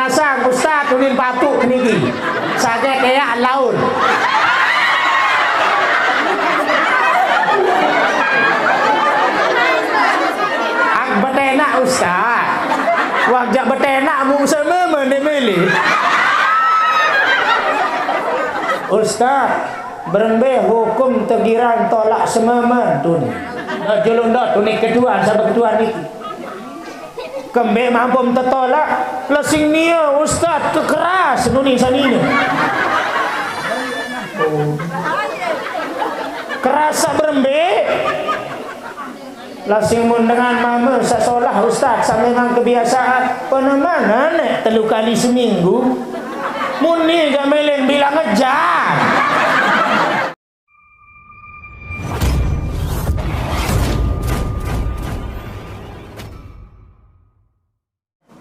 pasang ustaz tunin patuk niki. Saja kayak laut. Ak betena ustaz. Wajak betena mung sama mene-mele. Ustaz, berembe hukum tegiran tolak sememen tu ni. Julung dah tu ni kedua sampai kedua ni. Kembe mampu tertolak lesing nia ustaz kekeras nu ni sanini. Kerasa berembe. Lasing mun dengan mama sasolah ustaz sampai dengan kebiasaan penemangan telu kali seminggu. Mun ni gamelin bilang ngejar.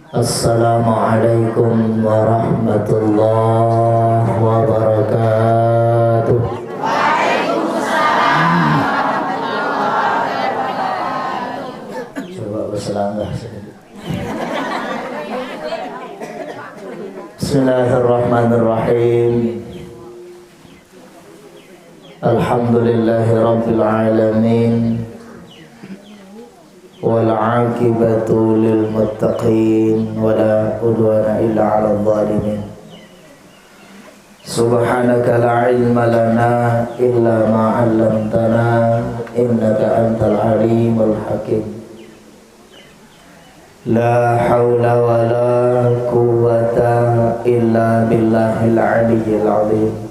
Assalamualaikum warahmatullahi wabarakatuh. Coba berselangah. Bismillahirrahmanirrahim. Alhamdulillahi rabbil alamin. Wal 'aqibatu lil muttaqin wala udwana illa 'alal zalimin. Subhanaka la ilma lana illa ma 'allamtana innaka antal alimul hakim. La haula wala quwwata illa billahil aliyyil 'azim.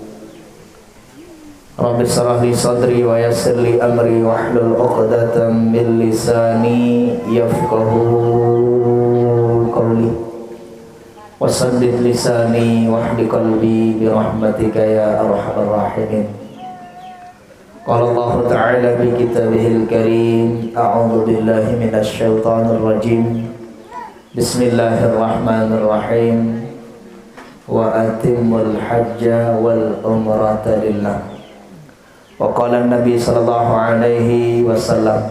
Rabbi shrah li sadri wa yassir li amri wahlul 'uqdatam min lisani yafqahu qawli wa saddid lisani wahdi qalbi bi rahmatika ya arhamar rahimin. Qala Allah ta'ala bi kitabihil karim a'udzu billahi minasy syaithanir rajim. Bismillahirrahmanirrahim. Wa atimmul hajja wal umrata lillah. Wa qala Nabi sallallahu alaihi wasallam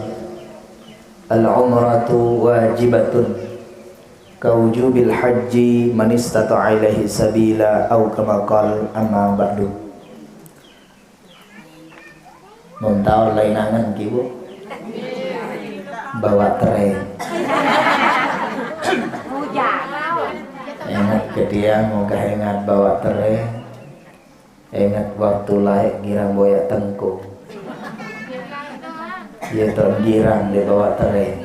al-umratu wajibatun kawujubil haji man istata'a ilaihi sabila au kama qala amma ba'du. Muntau lainangan kibu bawa tren enak kedia mau kehengat bawa tren. Ingat waktu laik girang boya tengku. Dia tergirang di bawah teren.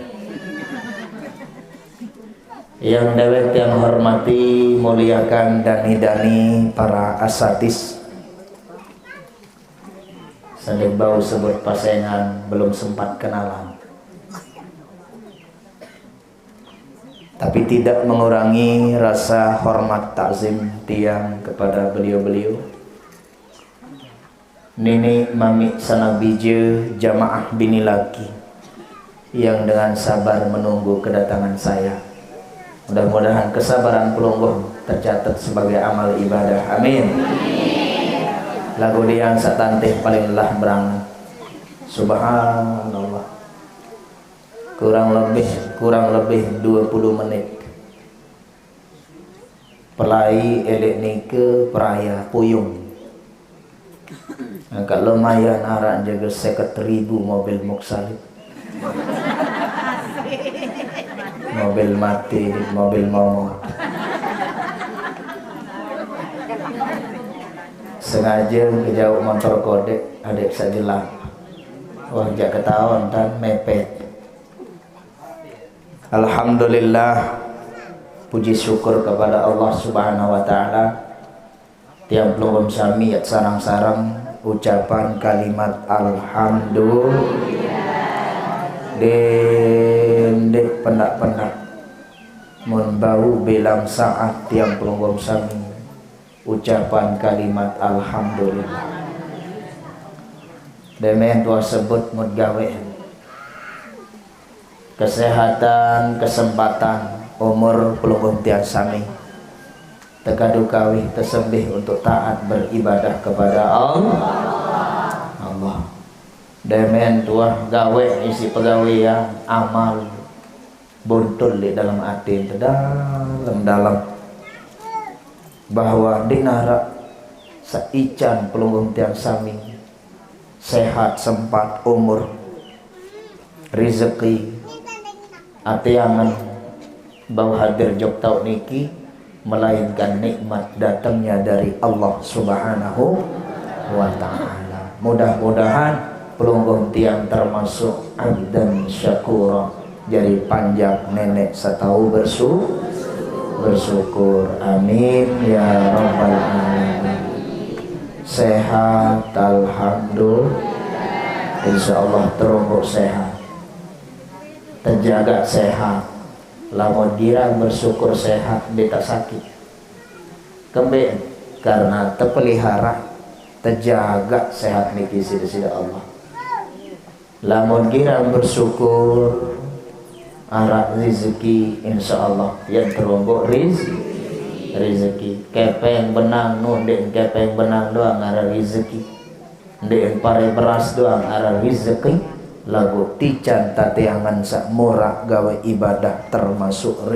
Yang dewek yang hormati, muliakan dan hidani para asatis. Sedek bau sebut pasengan belum sempat kenalan. Tapi tidak mengurangi rasa hormat takzim tiang kepada beliau-beliau. Nini mami sanabije jamaah bini laki yang dengan sabar menunggu kedatangan saya. Mudah-mudahan kesabaran pelungguh tercatat sebagai amal ibadah. Amin. Lagu yang satantih paling lah berang. Subhanallah. Kurang lebih 20 menit. Pelai elek nike peraya puyung. Agak lumayan arak jaga 50.000 mobil muksalib. Mobil mati, mobil momot. Sengaja kejauh motor kodek adik sajelang. Wah jak ketahuan tan mepet. Alhamdulillah, puji syukur kepada Allah Subhanahu wa taala. Tiang pelungum sami yat sarang-sarang ucapan kalimat alhamdulillah. Dendek pendak-pendak mun bau bilang saat tiang pelungum sami ucapan kalimat alhamdulillah. Demen tua sebut mud gawe kesehatan, kesempatan, umur pelungum tiang sami tekadu kawih tersembih untuk taat beribadah kepada Allah. Demen tuah gawe isi pegawaian amal buntul di dalam hati dalam bahwa dinara saican pelunggung tiang sami sehat sempat umur rezeki atiangan bau hadir jok tau niki melainkan nikmat datangnya dari Allah Subhanahu wa ta'ala. Mudah-mudahan pelunggung tiang termasuk abdan syakura, jadi panjang nenek setau bersyukur. Amin ya rabbal alamin. Sehat alhamdulillah, insyaallah terumbuk sehat, terjaga sehat. Lamun girang bersyukur sehat beta sakit kembe karena terpelihara terjaga sehat niki sida Allah. Lamun girang bersyukur arah rezeki insyaallah yang terumbuk rezeki kepeng benang nu ndek kepeng benang doang arah rezeki ndek pare beras doang arah rezeki. Lagu tican tatiangan sak murah gawe ibadah termasuk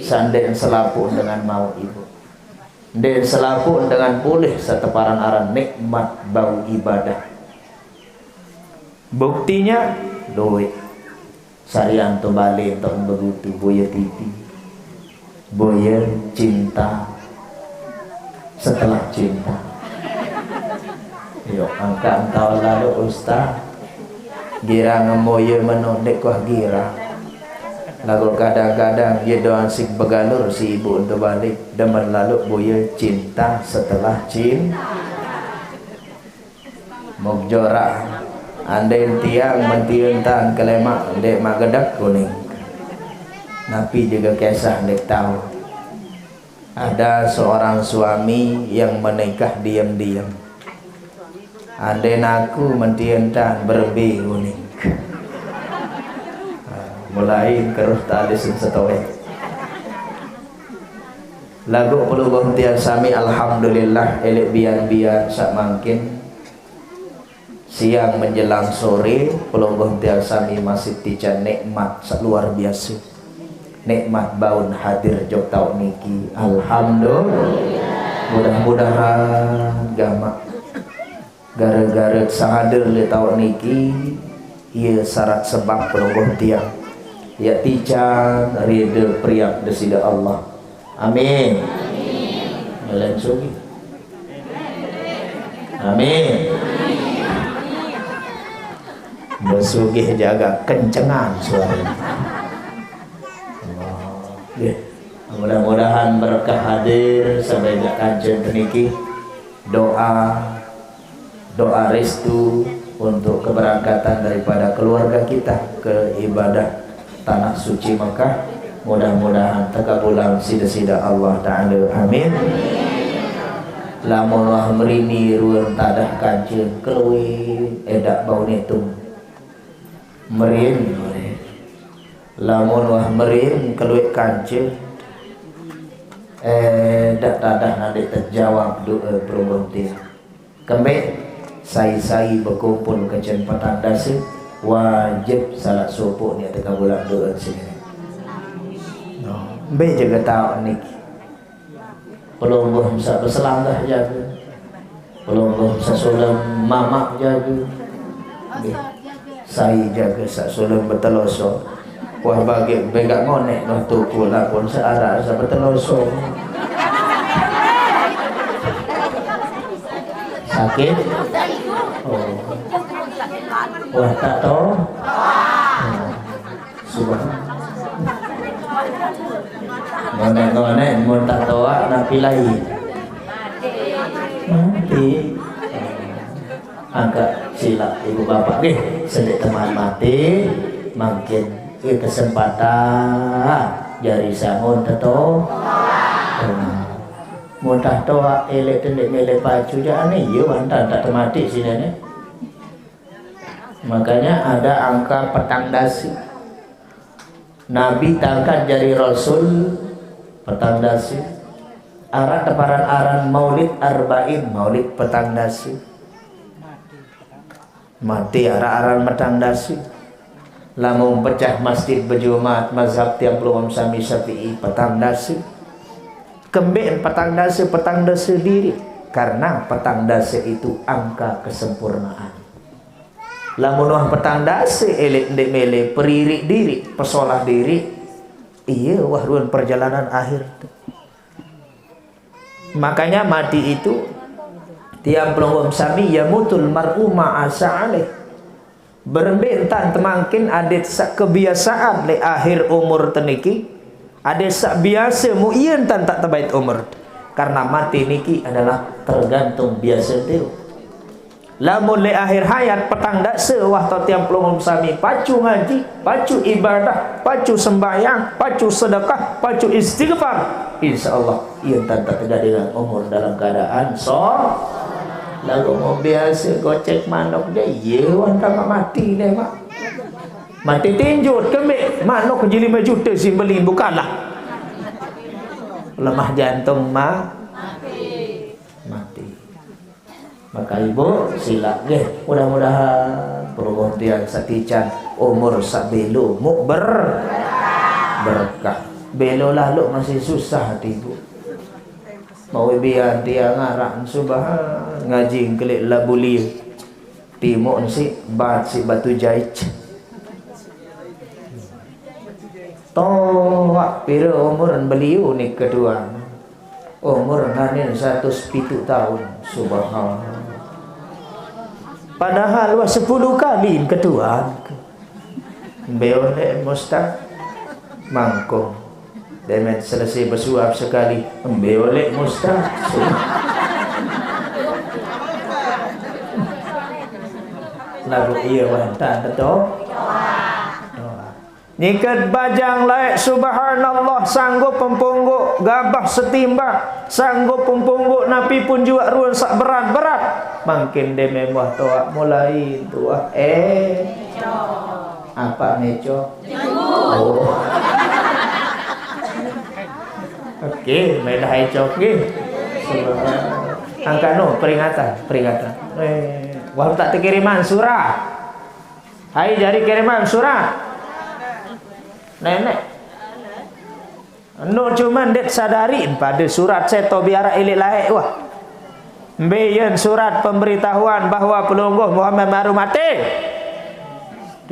sanden selaput dengan mau ibu den selaput dengan boleh seteparan aran nikmat bau ibadah. Buktinya duit sarian tu balik untuk begitu boya titi boya cinta setelah cinta. Yuk angka engkau lalu ustaz gira ngemoye menondek kuah gira lagu kadang-kadang ye doang sik begalur si ibu untuk balik demen lalu boye cinta setelah mukjora andai tiang mentiuntan kelemak dek magedak kuning napi juga kisah dek tahu ada seorang suami yang menikah diam-diam. Andai aku mentientan berbi kuning mulai keruh tali setowe lagu pelunggung tiang sami alhamdulillah elek biar sak mangkin siang menjelang sore pelunggung tiang sami masih tijan nikmat luar biasa nikmat baun hadir jok tau niki alhamdulillah. Mudah-mudahan gamak gara-gara sahadir li tau niki ia syarat sebab pelunggung tiang ya tijan rida priak desida Allah. Amin. Amin. Sugi. Amin. Bersugih jaga kencengan suara. Mudah-mudahan berkah hadir sampai kancen niki doa restu untuk keberangkatan daripada keluarga kita ke ibadah tanah suci Mekah. Mudah-mudahan takabulan sida-sida Allah Ta'ala. Amin. Lamun wah merini ruang tadah kancen keluih edak bau netung merin lamun wah merin keluih kancen dak tadah nanti terjawab doa berhenti kembali sai berkumpul ke petang dasi wajib salat subuh ni tengah bulan doa sini. Be jaga tahu ni pelungguh bisa berselangkah jaga pelungguh sasulam mamak jaga sai jaga sasulam berteloso wah bagi begak ngonek noh tuku lah pun searah sa berteloso sakit. Oh. Wah tak tahu. Subhanallah. Ngonek-ngonek mun tak tahu napi lain. Mati. Angkat sila ibu bapak nggih sedek teman mati makin kesempatan jari sangun teto. Muntah toa elek tendek melek pacu jangan nih ya wantan tak temati sini nih. Makanya ada angka petang dasi Nabi tangkat jari Rasul petang dasi arah teparan aran maulid arba'in maulid petang dasi mati arah aran petang dasi lamun pecah masjid berjumat mazhab tiap ulama sami syafi'i petang dasi Kembali petang dasa diri, karena petang dasa itu angka kesempurnaan. Lamun wah petang dasa elek ndek mele peririk diri, pesolah diri, iya wah ruan perjalanan akhir tuh. Makanya mati itu tiang pelonggom sami yamutul mar'u ma'asa'alih. Berbentan temangkin ada kebiasaan le akhir umur teniki, ada sak biasa mu ieu tan tak terbaik umur. Karena mati niki adalah tergantung biasa dia. Lamun le akhir hayat petang daksa wah tiang pelonggom sami pacu ngaji, pacu ibadah, pacu sembahyang, pacu sedekah, pacu istighfar, insyaallah ieu tan tak terjadi dengan umur dalam keadaan lagu mau biasa gocek manok dia iya wanta mati deh mak mati tinjut kemik manok je 5 juta si beli bukanlah lemah jantung mati. Maka ibu sila nggih mudah-mudahan perhatian sakican umur sak belo mu berkah belo lalu masih susah hati ibu mau biar dia ngarang subhan ngaji kelik labuli timuk si batu jait toh pira umur beliau ni kedua umur nganin 107 tahun subhanallah padahal 10 kali kedua beole mustaq mangkong demen selesai bersuap sekali beole mustaq lagu iya wanta betul nikat bajang laik subhanallah sanggup pempungguk gabah setimbang sanggup pempungguk napi pun juga ruang sak berat-berat makin dememah toa mulai tua apa meco oh oke medah ecok nggih angka no peringatan wah tak kiriman surah hai jari kiriman surah nenek no cuman dek sadarin pada surat seto biara ilik laik wah mbeyen surat pemberitahuan bahwa pelungguh Muhammad baru mati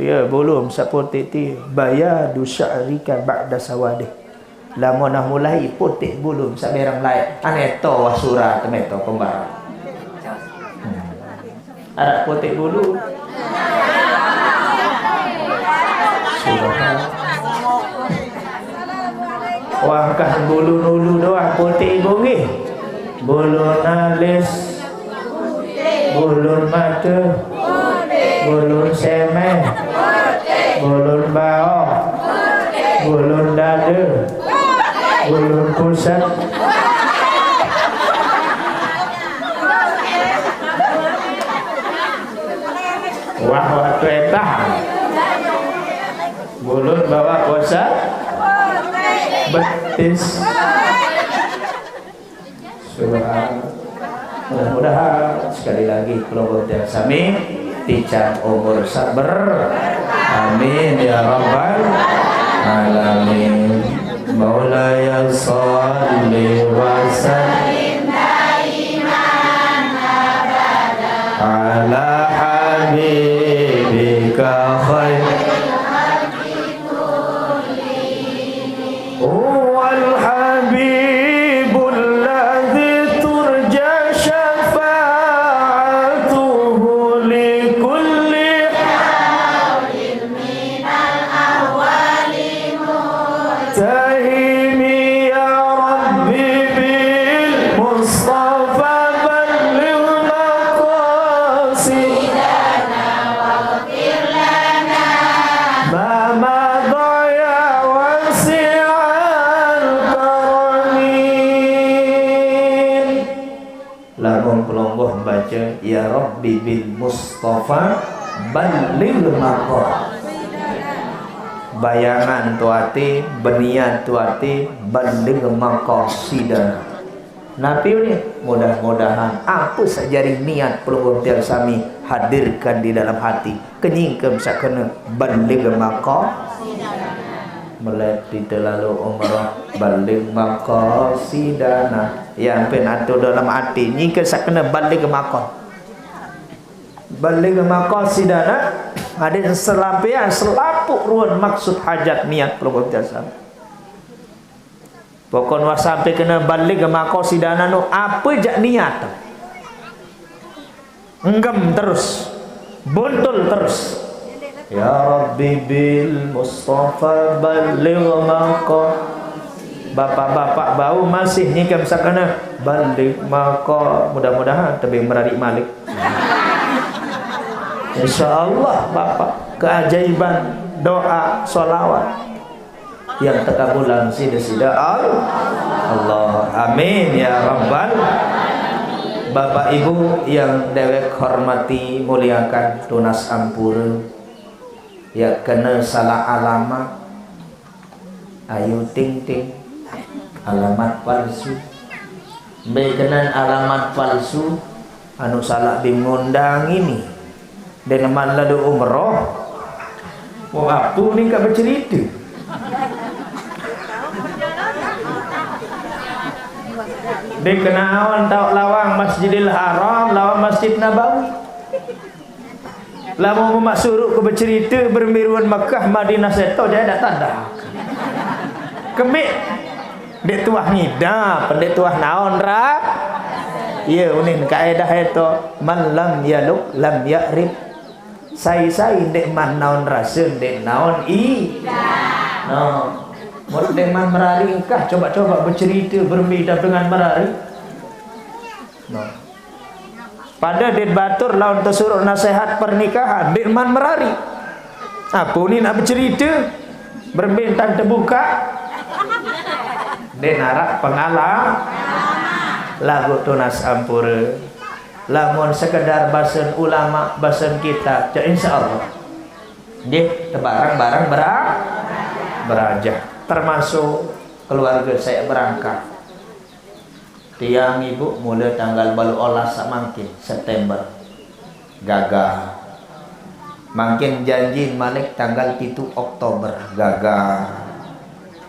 dia belum seperti bayadu sya'rika ba'da sawadih lamun dah mulai putih belum saberang laik aneto wah surat meto pembarang ada putih bulu wah kan bulu nulu doang putih bungi bulu nalis bulu mata bulu semen bulu bau bulu dada bulu pusat wah waktu etah bulu bawa pusat betis mudah-mudahan sekali lagi kelompok yang sami ticang umur sabar amin ya rabbal alamin maulaya sholli wa sallim daiman abada ala habibika khair ya Rabbi bil Mustafa balil maqam bayangan tuati beniat tuati balil maqasidana nabi ini mudah-mudahan apa sajari niat pelungguh tiang sami hadirkan di dalam hati kenyingkem sakena balil maqam melati terlalu umrah balik maqasidana yang penatu dalam hati ni kena balik ke Makkah, balik ke maqasidana ada selampian selapuk ruan maksud hajat niat pelungguh jasa. Pokoknya sampai kena balik ke maqasidana no apa jak niat enggam terus buntul terus. Ya Rabbi bil Mustafa baligh maqam. Bapak-bapak bau masih ni kan sakana balik maqam. Mudah-mudahan tebing merarik malik. Insyaallah bapak keajaiban doa solawat yang terkabulan sida-sida Allah. Amin ya rabbal. Bapak ibu yang dewek hormati muliakan tunas ampura, ya kena salah alamat ayu ting ting alamat palsu bekenan alamat palsu anu salah dimundang ini dan man ladu umroh apa ni kak bercerita dia kenawan tau lawang Masjidil Haram lawang Masjid Nabawi. Lama Muhammad suruh ke bercerita bermiruan Makkah Madinah seto dia dak tanda. Kemik dek tuah ngidap, dek tuah naon ra. Ya unin kaedah itu man lam yaluk lam ya'rif. Sai-sai dek man naon rasun dek naon i. No. Mau dek man merari kah coba-coba bercerita bermidap dengan merari. No. Pada Ded Batur lawan tersuruh nasihat pernikahan Dekman merari. Apa ni nak bercerita berbintang terbuka Den arak pengalam lagu tunas ampura lamun sekedar bahasan ulama bahasan kitab insyaallah dia barang-barang berajah termasuk keluarga saya berangkat. Tiang ibu mulai tanggal balu olah samangkin September gagah makin janji malik tanggal 7 Oktober gagah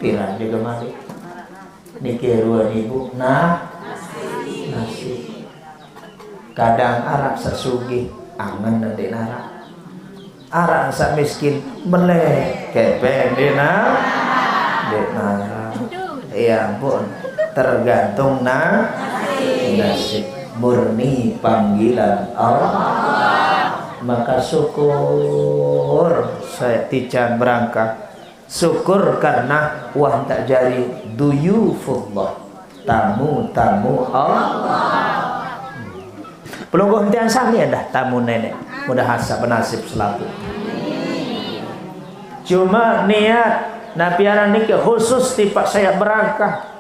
pirang juga malik nikiruan ibu nasi kadang arak sesugih angen nanti narak arak sak miskin melek kepeng dina ya ampun tergantung nasib murni panggilan Allah. Maka syukur saya tican berangkat syukur karena wah tak jari duyufullah tamu-tamu Allah. Pelungguh hentian sami dah tamu nenek mudah hasa penasib selaku. Cuma niat napianan niki khusus tipe saya berangkat.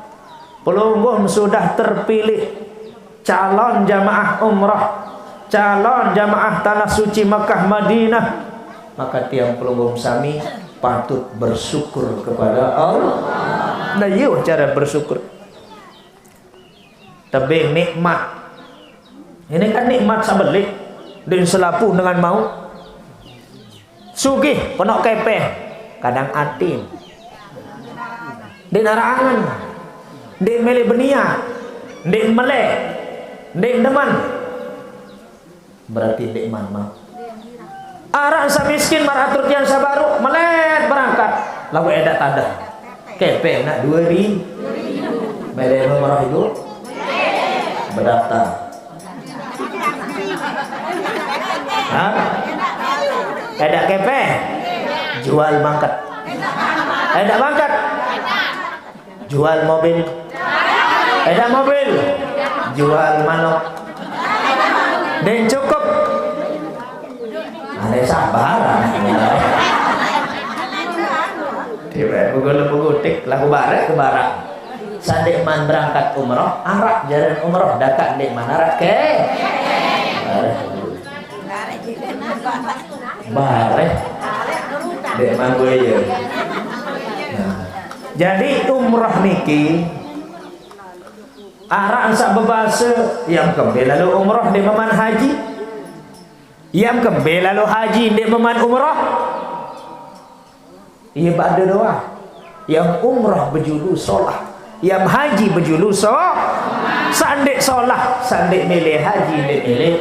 Pelungguh sudah terpilih calon jamaah umrah, calon jamaah tanah suci Makkah Madinah, maka tiang pelungguh sami patut bersyukur kepada Allah. Nah, yuk cara bersyukur. Tebing nikmat. Ini kan nikmat sabelik dan selapu dengan mau. Sugih penok kepeh, kadang atin. Di narangan. Dek mele benia, dek mele, dek deman. Berarti dek man mah. Arah sa miskin maratur tiang sabaru melet berangkat. Lagu edak tada. Kepe nak 2000. Mele nomor hidup. Berdaftar. Hah? Edak kepe. Jual mangkat. Edak mangkat. Jual mobil. Ada mobil, jual manok, dan cukup. Ada sabaran. Tiba buku-buku lagu barat ke barat. Sadek man berangkat umroh, arak jalan umroh, dakat dek man arak ke. Bareh. Dek man gue ya. Jadi umroh niki arah sak bebasa yang kembali lalu umrah di meman haji yang kembali lalu haji di meman umrah iya pada doa Yang umrah berjulu solah, yang haji berjulu sandik solah, sandik milih haji, milih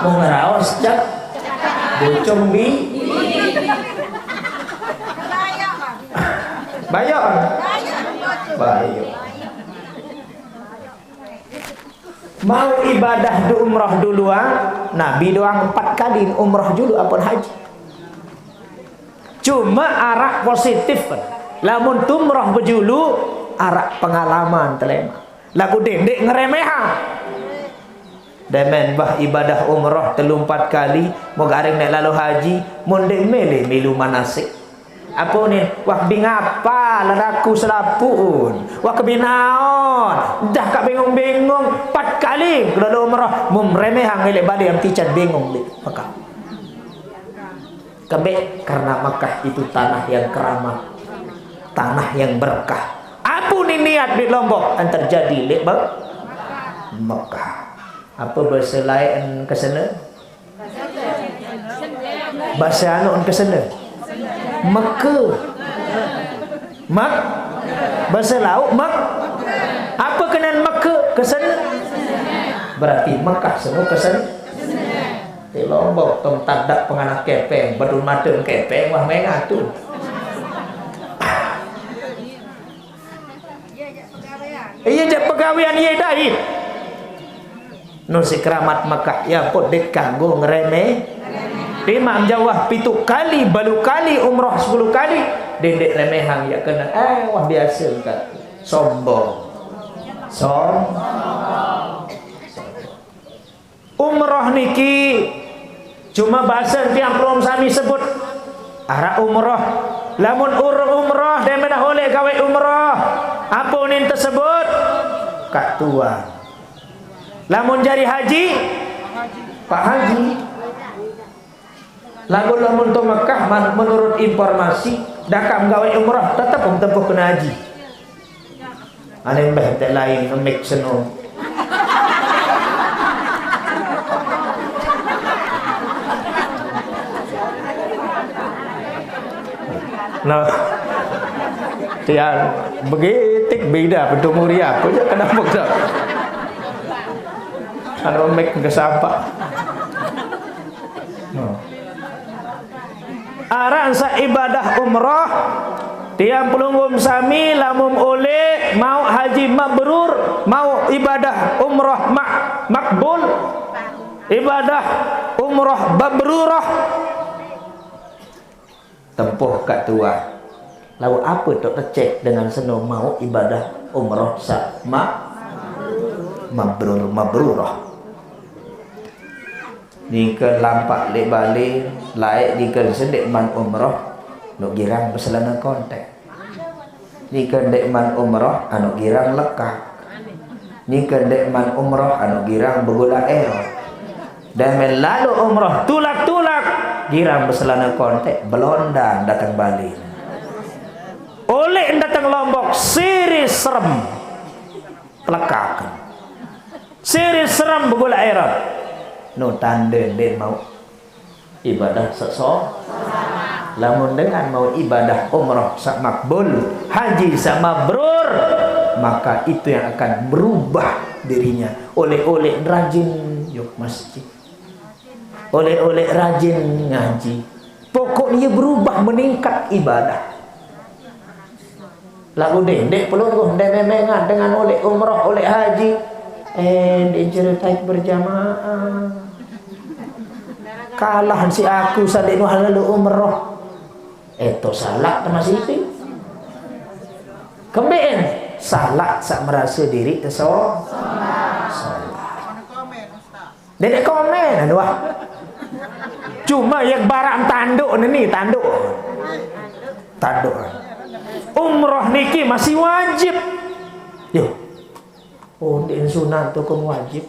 mengeraos cak bocong bayar. Mau ibadah di umrah duluan, Nabi doang 4 kali umrah dulu apun haji. Cuma arah positif kan. Lamun tumrah berjulu arah pengalaman telema. Lagu dendek ngeremeha. Demen bah ibadah umrah 3-4 kali, mau garing nek lalu haji, mondek mele milu manasik. Apa ni? Wah bingapa ladaku selapun. Wah kebinaon. Dah kak bingung-bingung 4 kali lalu umrah mumremehang elek balik am ticat bingung di Mekah. Kebek karena Makkah itu tanah yang keramat, tanah yang berkah. Apa ni niat di Lombok yang terjadi di Makkah? Apa bahasa lain ke sana? Bahasa anu ke sana? Mekah. Bahasa laut apa kenan Mekah ke sana? Berarti Mekah semua ke sana. Di Lombok tong tadak penganak kepeng, badul madeng kepeng wah mengah tu. Iya je pegawean ye dai. Nu si keramat Mekah ya pot dek kanggo ngereme. Imam Jawah 7 kali, balu kali umrah 10 kali, dendek remehang ya kena wah biasa kan. Sombong. Umrah niki cuma bahasa tiang pelom sami sebut arah umrah. Lamun umrah dan medah oleh gawe umrah apa nin tersebut kak tua. Lamun jari haji pak haji. Lamun to Mekah menurut informasi dakam gawe umrah tetap tempuh kena haji. Ane mbah tak lain make seno. Nah, tiang begitik beda bentuk muria apa je kenapa tak? Kalau make ke sampah. Aran sa ibadah umrah tiang pelunggum sami lamun oleh mau haji mabrur, mau ibadah umrah makbul, ibadah umrah mabrurah. Tempuh kat tua. Lalu apa tok tercek dengan seno mau ibadah umrah mabrurah. Ni ke lampak lek balik laik di ke sedek man umrah nok girang berselana kontak. Ni ke dek man umrah anu girang lekak. Ni ke dek man umrah anu girang bergula erot. Dan lalu umrah tulak-tulak girang berselana kontak belondang datang Bali. Oleh datang Lombok siri serem pelekakan. Siri serem bergula erot. No tanda dia mau ibadah lamun dengan mau ibadah umrah sak makbul, haji sak mabrur, maka itu yang akan berubah dirinya. Oleh-oleh rajin yuk masjid, oleh-oleh rajin ngaji, pokoknya berubah meningkat ibadah. Lagu dendek pelungguh demengan dengan oleh umrah oleh haji diceritain berjamaah. Kalah si aku sadek nu lalu umrah. Eto salah masih itu. Kembeen salah sak merasa diri salah. Dedek komen anu ah. Cuma yang barang tanduk ni tanduk. Umrah niki masih wajib. Yo. Oh, di sunat tu kan wajib.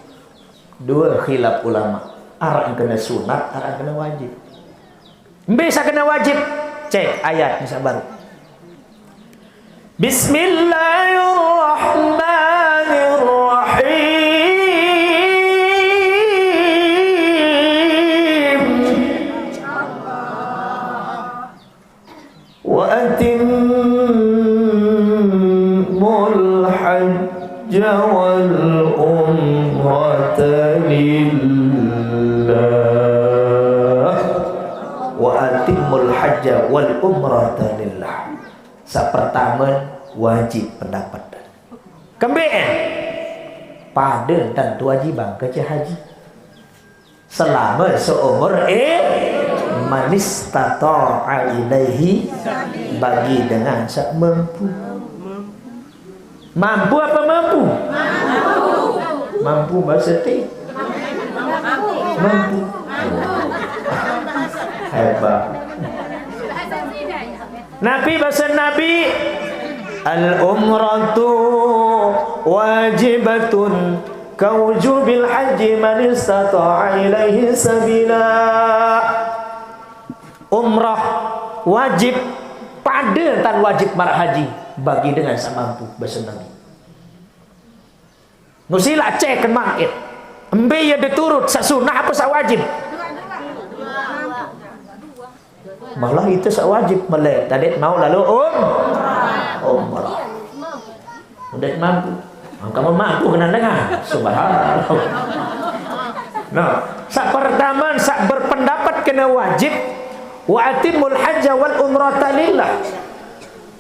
Dua khilaf ulama. Arah kena sunat, arah kena wajib. Bisa kena wajib. Cek ayat misal baru. Bismillahirrahmanirrahim. Wa atim wal umrata lillah wa atimul hajja wal umrata lillah. Sa pertama wajib pendapatan kembali pada dan kewajiban kerja haji selama seumur manistata'a ilaihi bagi dengan mampu. Mampu apa mampu? Mampu bahasa ti? Mampu. Hebat. Nabi bahasa Nabi al-umratu wajibatun kawujubil haji man istata'a ilaihi sabila. Umrah wajib pada tan wajib marah haji bagi dengan semampu bahasa Nabi. Nusila cek kan market embe ya diturut sasunah apa sa wajib. Malah itu sa wajib melek tadi mau lalu umrah. Udah mampu. Kamu mampu kena dengar. Subhanallah. Nah, sak pertama sak berpendapat kena wajib wa atimul hajja wal umrata lillah.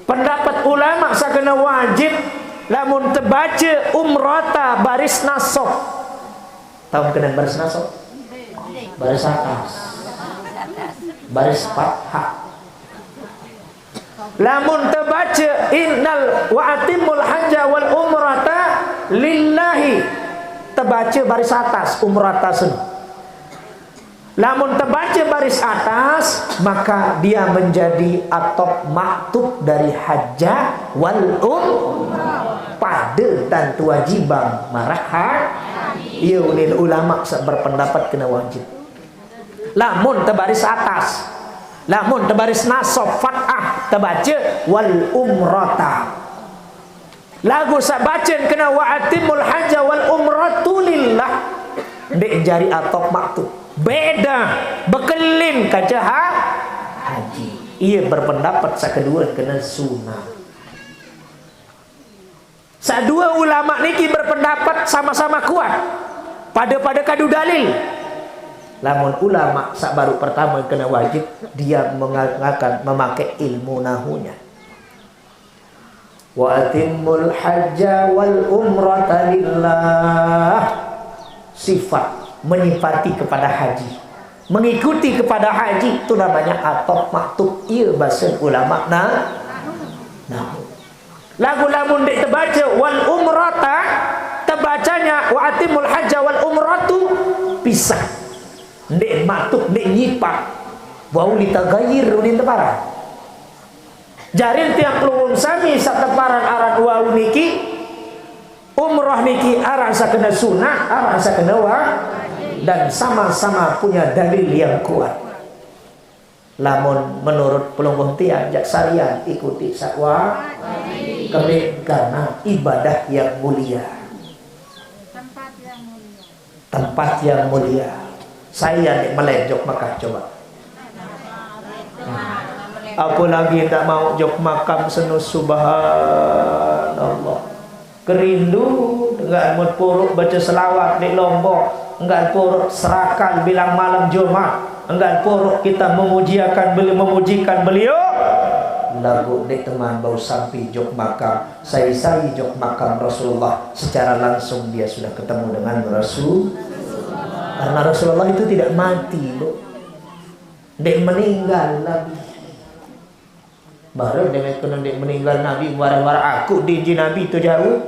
Pendapat ulama sak kena wajib lamun terbaca umrata baris nasab. Tahu kena baris nasab? Baris atas. Baris fathah. Lamun terbaca innal wa atimul hajja wal umrata lillahi, terbaca baris atas umrata sun. Lamun terbaca baris atas maka dia menjadi atop maktub dari hajja wal pada dan kewajiban marah iya ulil ulama berpendapat kena wajib. Lamun terbaris atas, lamun terbaris nasab fathah terbaca wal umrata. Lagu sabacen kena wa atimul hajja wal umratu lillah dek jari atop maktub. Beda bekelin kaca haji. Ia berpendapat sakedua kena sunnah. Sadua ulama niki berpendapat sama-sama kuat pada kadu dalil. Lamun ulama sak baru pertama kena wajib dia akan memakai ilmu nahunya. Wa atimul hajja wal umrata lillah. Sifat menyifati kepada haji, mengikuti kepada haji itu namanya atop maktub. Ia bahasa ulama nahu. Lagu-lagu dek terbaca wal umrata terbacanya wa atimul hajja wal umratu pisah. Dek maktub dek nyipak wau litagayir udin teparan. Jarin tiang pelungum sami sak teparan aran wau niki umrah niki aran sakena sunnah aran sakena dan sama-sama punya dalil yang kuat. Lamun menurut pelungguh tiang jak sarian ikuti sakwa kami karena ibadah yang mulia, tempat yang mulia. Saya nih melejok Makkah coba. Apalagi tak mau jok makam senus subhanallah. Kerindu enggak mau puruk baca selawat di Lombok. Enggak puruk serakan bilang malam Jumat, enggak puruk kita memujikan beliau. Lagu dek teman bau sampai jok makam, saya jok makam Rasulullah secara langsung dia sudah ketemu dengan Rasul. Karena Rasulullah itu tidak mati, loh. Dek meninggal Nabi. Baru dek meninggal Nabi warah-warah aku di Nabi itu jauh.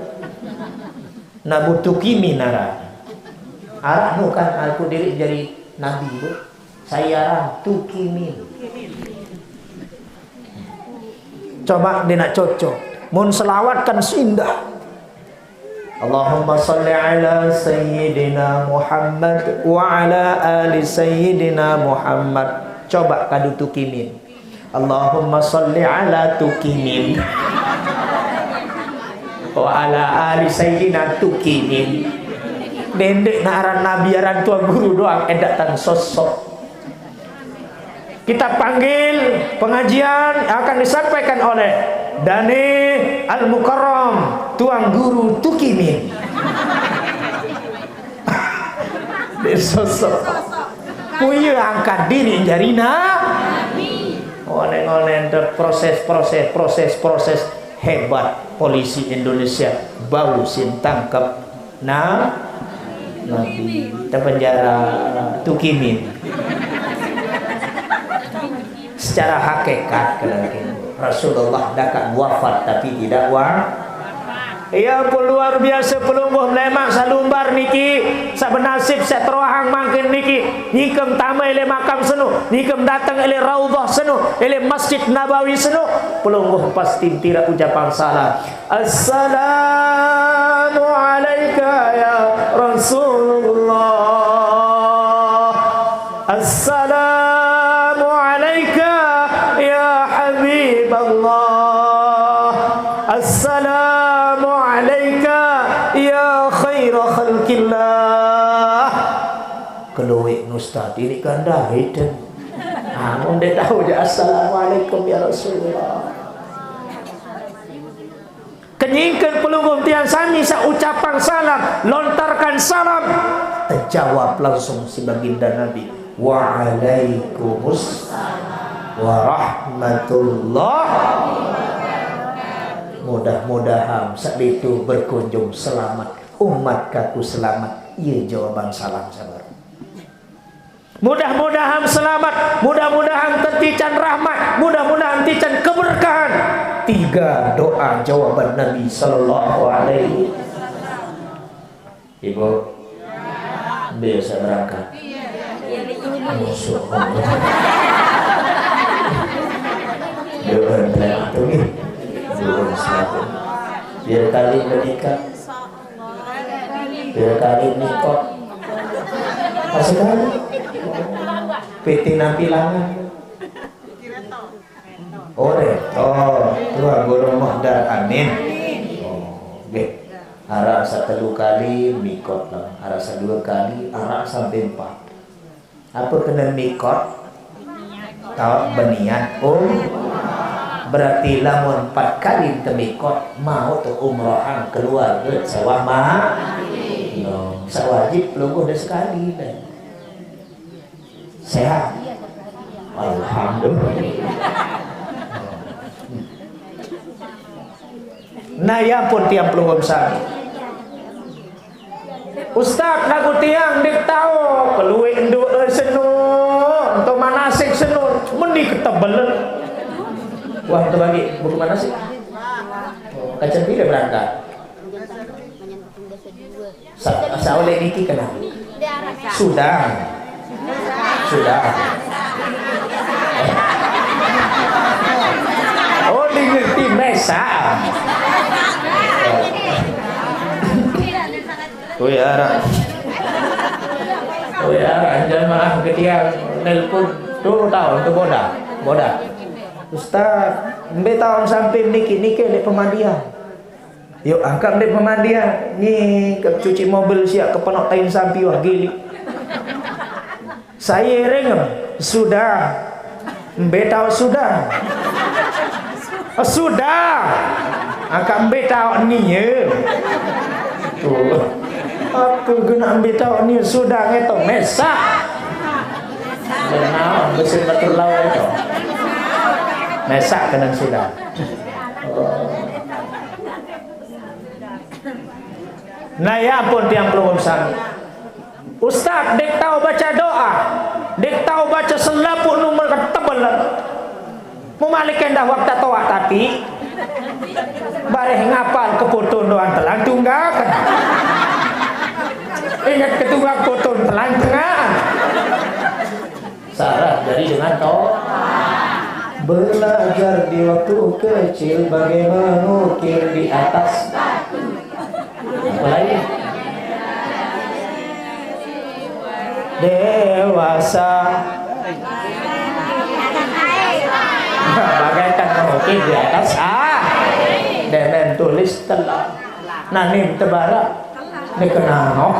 Nabutuki minara. Arah nu kan aku diri jadi nabi bu. Saya tukimin. Coba dia nak cocok. Mun selawat kan sindah. Allahumma salli ala sayyidina Muhammad wa ala ali sayyidina Muhammad. Coba kadu tukimin. Allahumma salli ala tukimin wa ala ali sayyidina tukimin. Dendek na aran nabi aran tua guru doang edatan sosok. Kita panggil pengajian akan disampaikan oleh Dani Al-Mukarram Tuang Guru Tukimin. Sosok punya angkat diri jarina. Onen-onen proses hebat polisi Indonesia bau sin tangkap Nabi terpenjara Tukimin. Secara hakikat Rasulullah dakan wafat tapi tidak ya pun luar biasa pelungguh memang salumbar niki sabenasib saya terohang mangkin niki nyikem tama ele makam senu nyikem datang ele raudhah senu ele masjid nabawi senu pelungguh pasti tidak ucapan salam assalamu alayka ya Rasulullah assalamu alayka ya Habiballah assalamu alayka ya khaira khalqillah. Keluik Ustaz ini kan dah itu namun dia tahu je assalamualaikum ya Rasulullah. Kenyingkan pelunggung tiang sami sa ucapan salam lontarkan salam terjawab langsung si baginda Nabi waalaikumsalam warahmatullah. Mudah-mudahan saat itu berkunjung selamat umat kaku selamat. Iya jawaban salam sabar. Mudah-mudahan selamat, mudah-mudahan tentican rahmat, mudah-mudahan tentican keberkahan. 3 doa jawaban Nabi sallallahu alaihi. Ibu biasa berangkat. Musuh. Doa itu nih. Biar kali menikah, biar kali nikah, sekali PT nampilangan Tuhan Guru Muhdar amin. Arah 1 kali mikot lah, arah 2 kali, arah sampai 4. Apa kena mikot? Tahu beniat berarti lamun 4 kali temikot mau tu umrohan keluarga sawah no sawajib pelungguh dah sekali kan sehat alhamdulillah. Nah ya pun tiang pelungguh sami Ustaz lagu tiang dik tahu keluik dua senu untuk manasik senu meni ketebelan. Wah, itu bagi buku mana sih? Kaca pilih berangkat. Saulek niki kena. Sudah. Oh, ngerti mesa. Oh ya, jamaah ketiga nelpon 2 tahun ke boda. Ustaz, mbe tahun sampai niki di pemandian. Yuk angkat di pemandian. Ni ke cuci mobil siap ke penok tain sampai wah gili. Saya rengem sudah. Mbe tahu sudah. Sudah. Angkat mbe tahu ni ya. Tuh. Apa guna mbe tahu ni sudah ngeto mesak. Benar, mesin betul lawan itu. Mesak kena sudah. Nah ya pun tiang pelungguh sami. Ustaz, dek tahu baca doa, dek tahu baca selaput nomor ketebal. Memalikan dah waktu toa tapi bareh ngapal keputun doang telang tunggal. Ingat ketunggal putun telang tengah. Sarah jadi dengan kau belajar di waktu kecil bagaimana mengukir di atas batu. Apa lagi? Dewasa bagaikan mengukir di atas dan tulis telah. Nah ini tebara ini kenal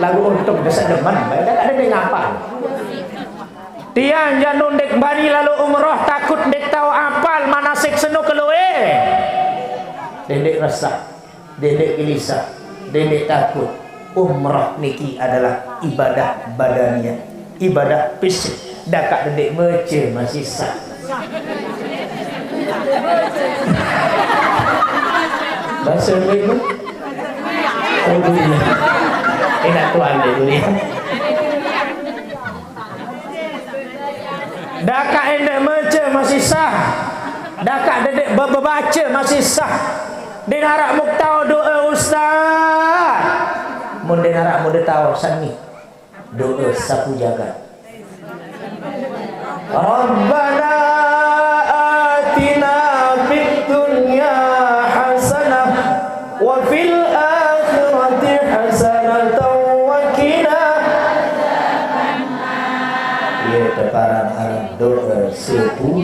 lagu untuk desa deman baik ada yang ngapal. Tiang janun dek bani lalu umroh takut dek tahu apal manasik senu keluwe. dendek resah, dendek gelisah, dendek takut. Umrah niki adalah ibadah badaniah, ibadah fisik. Dakak dendek mece masih sah. Bahasa Melayu enak tuan dulu ya. Dakak dendek mece masih sah. Dakak dendek berbaca masih sah. Dinarak muktau doa ustaz. Mun dinarak muda tahu sani doa sapu jagat. Rabbana atina fid dunya hasanah wa fil akhirati hasanatan wa qina adzabannar. Ieu teparan aran doa sapu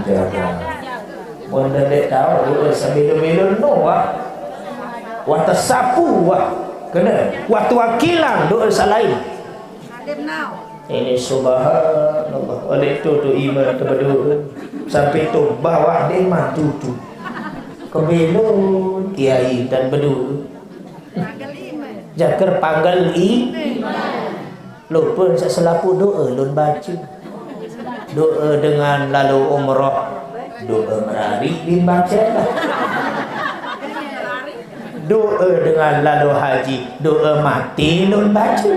jagat. Mun dek tahu doa sambil-sambil no wah tersapu wah kena waktu wakilan doa salain ini subhanallah. Oleh itu tu iman keberdoa sampai tu bawah dia matutu kebelon kiai dan berdoa jakar panggal lupa selapu doa lun baca doa dengan lalu umrah doa merari dibaca doa dengan lalu haji doa mati lun baca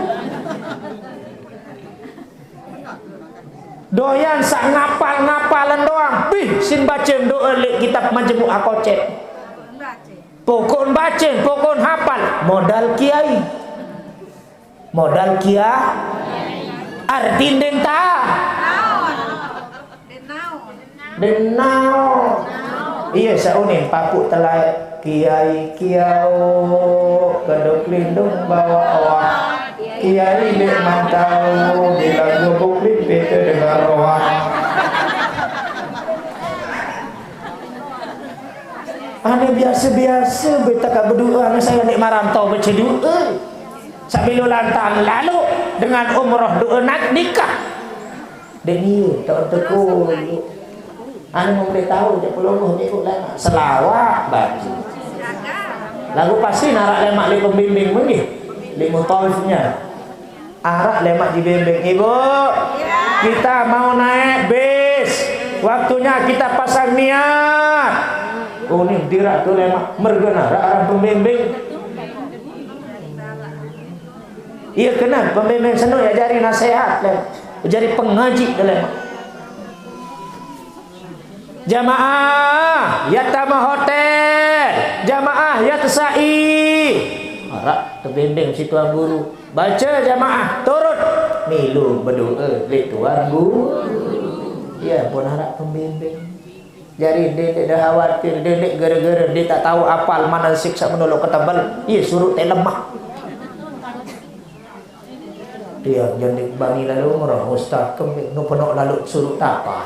doyan sak ngapal-ngapalan doang bih sin baca doa lek kitab majmuk akocet pokok baca pokok hafal modal kiai artin den ta denau iya saunin papuk telai kiai kiau kedok lindung bawa awak kiai dek mantau di lagu bukit bete dengan roh ane biasa-biasa beta kak berdua ane saya nek marantau baca doa sambil lantang lalu dengan umrah doa nak nikah dek ni tak tekul ane memberitahu dia peluluh dia ikut lama selawat baca lagu pasti narak lemak li pembimbing mungkin li mutawifnya arak lemak dibimbing ibu kita mau naik bis waktunya kita pasang niat oh ni dirak tu lemak mergena arah pembimbing iya kena pembimbing senang ya jari nasihat jari pengaji lemak jamaah yatama hotel jamaah yatsai arak terbimbing si tuan guru baca jamaah turut milu berdoa lek tuan guru ya pun arak pembimbing jadi dia dah khawatir dia gara-gara dia tak tahu apal mana siksa menolong ketebal iya suruh teh lemah dia jadi bani lalu umrah ustaz kemik no penok lalu suruh tapa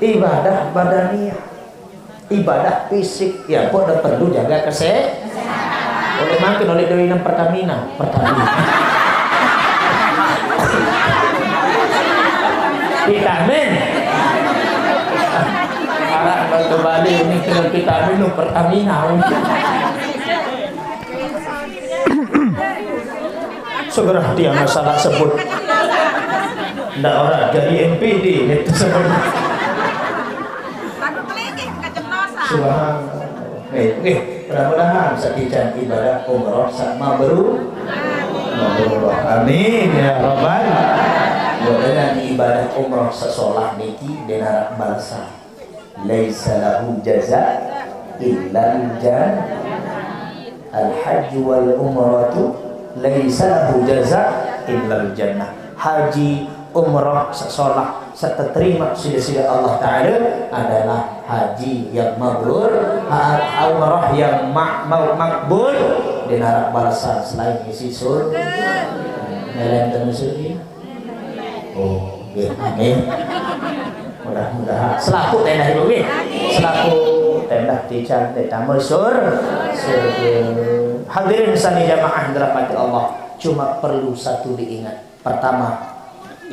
ibadah badaniah ibadah fisik ya pun dah perlu jaga kesehatan oleh makin oleh doinan Pertamina vitamin arak kembali ini kena vitamin Pertamina segera dia masalah sebut ndak orang jadi MPD itu sebut subhanallah mudah-mudahan sakitan ibadah umrah sama mabrur amin ya rabbal mudah-mudahan ibadah umrah sesolah niki dengan balsa laisa lahu jaza illa jannah al-hajj wal umratu laisa lahu jaza illa jannah haji umrah sesolah serta terima sida-sida Allah Ta'ala adalah haji yang mabrur umrah yang makbul dan harap balasan selain isi surga dalam termusuri oh ya amin mudah-mudahan selaku tenda hidup selaku tenda dicat tamu surga hadirin sani jamaah dirahmati Allah cuma perlu satu diingat pertama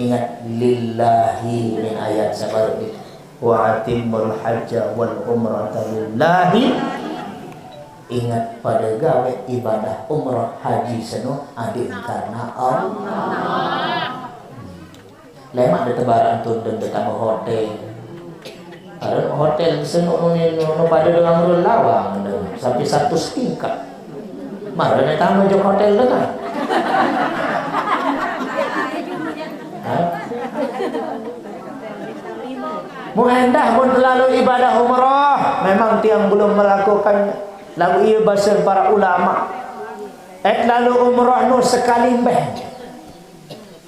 ingat lillahi min ayat sabar itu wa atimul hajja wal umrata lillahi. Ingat pada gawe ibadah umrah haji seno adik karena Allah. Lemak de tebaran tun dan tambah hotel. Ada hotel seno no pada dengan murun lawang sampai 100 tingkat. Mara ne tambah jok hotel dengan. Muhendah pun terlalu ibadah umrah, memang tiang belum melakukannya. Lalu ia bahasa para ulama lalu umrah nu sekali mbeh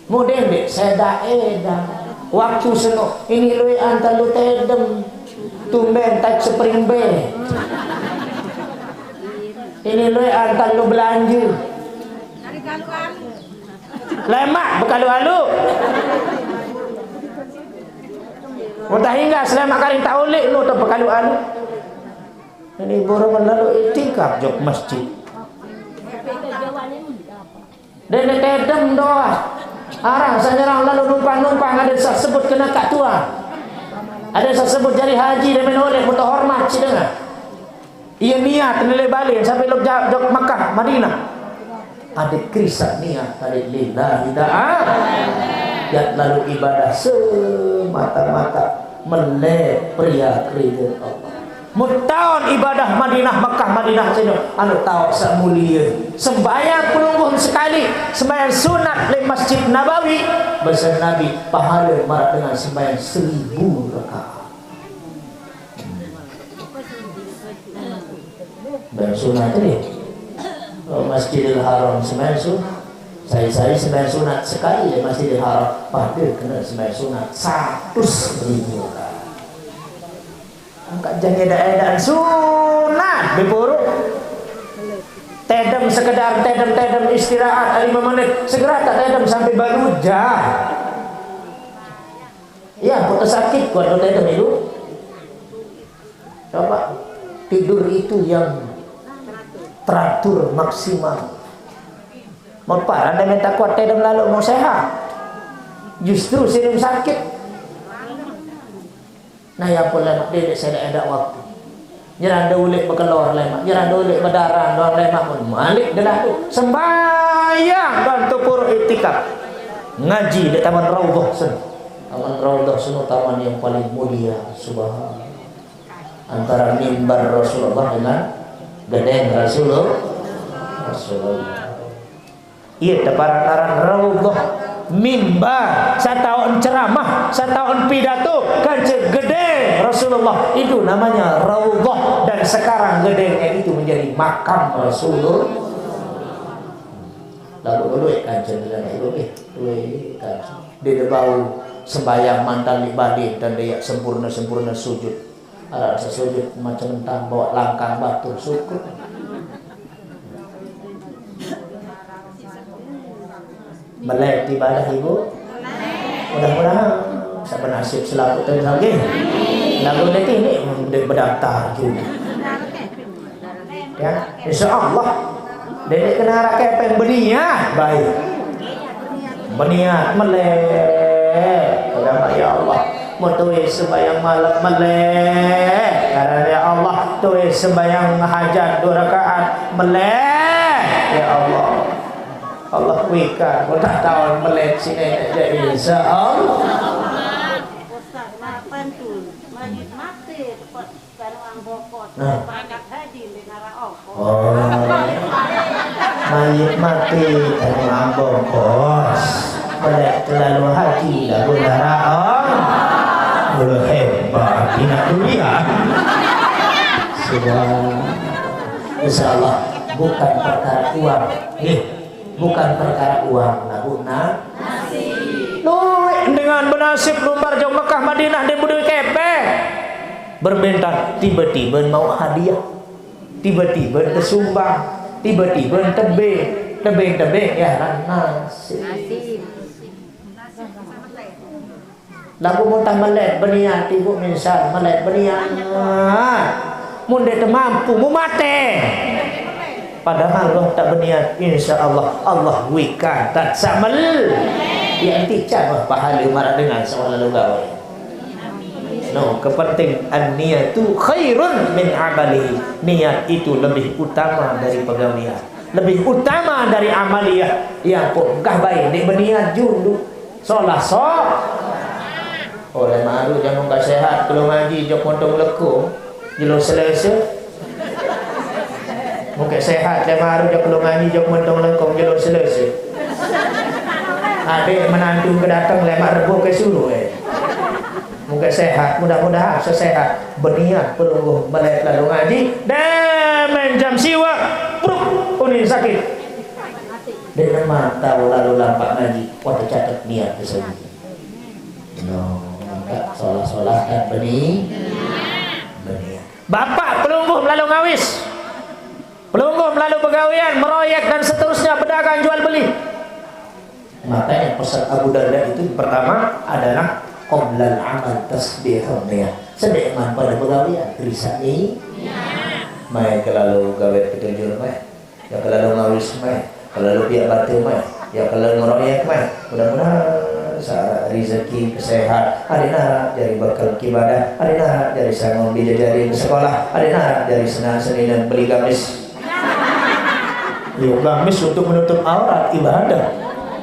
mudeng dek seda eda waktu seno ini lui antar lu tedem tumben tak sepring be ini lui antar lu belanja lemak bekalu-alu muntah hingga selemak karing taulik lu tu bekalu-alu. Ini borong lalu itikaf jok masjid. Dan tedem doa. Arang sanjarang lalu numpang ada sebut kena kak tua. Ada sebut jari haji dan menoleh muta hormat si dengar. Ia niat nilai balik sampai jok Makkah Madinah. Ada krisat niat tadi lillahi ta'ala. Ya lalu ibadah semata-mata meleh pria ridho Allah. Mutahun ibadah Madinah Makkah Madinah sini anu tahu semulia sembahyang pelungguh sekali sembahyang sunat di Masjid Nabawi bahasa Nabi pahala marat dengan sembahyang 1000 rakaat. Sembahyang sunat ini Masjidil Haram sembahyang sunat saya sembahyang sunat sekali di Masjidil Haram pahala kena sembahyang sunat 100.000 rakaat. Angkat jangan edan sunat beburuk tedem sekedar tedem istirahat 5 menit segera tak tedem sampai balujah ya putus sakit kuat tedem itu coba tidur itu yang teratur maksimal mau parah anda minta kuat tedem lalu mau sehat justru sering sakit. Nah ya pun lemak dia saya ada waktu. Nyerang dah ulik berkelor lemak, nyerang dah ulik berdarah doang lemak pun malik dah tu. Sembahyang dan tupur itikaf. Ngaji di Taman Raudhah sen. Taman Raudhah sunu taman yang paling mulia subhanallah. Antara mimbar Rasulullah dengan gedeng Rasulullah. Iya teparan Raudhah mimbar setahun ceramah setahun pidato kancing gede Rasulullah itu namanya Raudhah dan sekarang gedengnya itu menjadi makam Rasulullah. Lalu kancing dengan itu kancing dia bau sembahyang mantan ibadi dan dia sempurna sujud sujud macam mentang bawa langkah batu syukur. Melek ibadah ibu mudah-mudahan saya bernasib selaku terjadi lalu nanti ini berdaftar juga ya insyaAllah dedek kena rakyat yang berniat baik berniat melek ya Allah mau tulis sembahyang malam melek karena ya Allah tulis sembahyang hajat 2 rakaat melek ya Allah Allah wika, kau tak tahu melek sini jadi insyaAllah. Ustaz, maafkan tu, majid mati tempat sekarang bokot, berangkat haji di Naraoko. Oh, majid mati sekarang bokot, melek terlalu haji lalu Naraoko. Boleh hebat, ini dunia. Sudah, insyaAllah bukan perkara uang. Bukan perkara uang nabuna dengan bernasib lumbar jauh Mekah Madinah dia berdua kepe berbentar tiba-tiba mau hadiah tiba-tiba tersumbang tiba-tiba tebing ya nasi lagu muntah melek berniat ibu misal melek berniat munde mampu mu mate padahal Allah tak berniat insyaAllah Allah wika tak samal yang ticam pahala marah dengan seorang lalu gawe No, kepenting an-niyatu khairun min amalihi. Niat itu lebih utama dari pegawaian, lebih utama dari amaliyah. Ya pun kah baik ni berniat dulu. Solah oleh malu jangan tak sehat kalau ngaji jok montong lekung jelo selesa. Mungkin sehat le malu jok kalau ngaji jok montong lekung jelo selesa. Adik menantu kedatang le mak rebo ke suruh Mungkin sehat, mudah-mudahan sesehat. Berniat perlu balik lalu ngaji dan jam siwa pruk unin sakit. Dengan mata lalu lampak ngaji. Wah tercatat niat tersebut. No, enggak solah-solah kan berniat. Bapak pelungguh lalu ngawis. Pelungguh melalui pegawaian, meroyek dan seterusnya, pedagang jual beli. Makanya pesan Abu Darda itu pertama adalah qoblal amal tasbihun niat. Sedeman pada pegawaian risani. Mai kalau gawe petunjuk mai. Ya kalau ngawis mai, kalau pihak batu mai, ya kalau meroyek mai. Mudah-mudahan rezeki kesehat, ada nara dari bekal ibadah, ada nara dari sangon bidadari ke sekolah, ada nara dari senang seni dan beli gamis. Yo gamis untuk menutup aurat ibadah.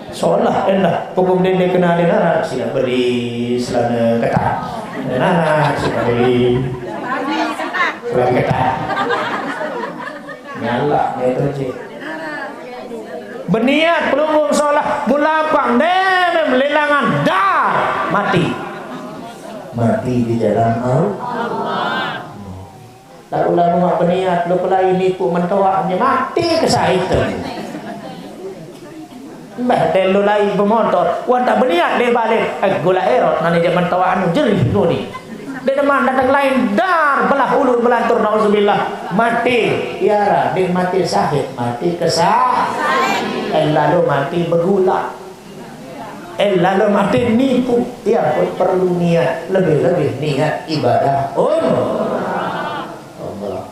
Solah enak, hukum dende kena ada nara, sila beli selana ketat. Nara sila beli selana ketat. Nyala metode. Berniat pelunggung solah bulapang dem lelangan dah mati di jalan Allah. Lalu mak berniat lu pelai nipu mentoaknya mati kesaitan. Mbah telu lai bermotor, wan tak berniat dia balik. Gula erot nanti zaman tawaan jerih tu ni. Dia teman datang lain dar belah ulu belantur nauzubillah mati. Iara dia mati sahid, mati kesah. Lalu mati bergula. Lalu mati nipu. Ya pun perlu niat, lebih-lebih niat ibadah umrah.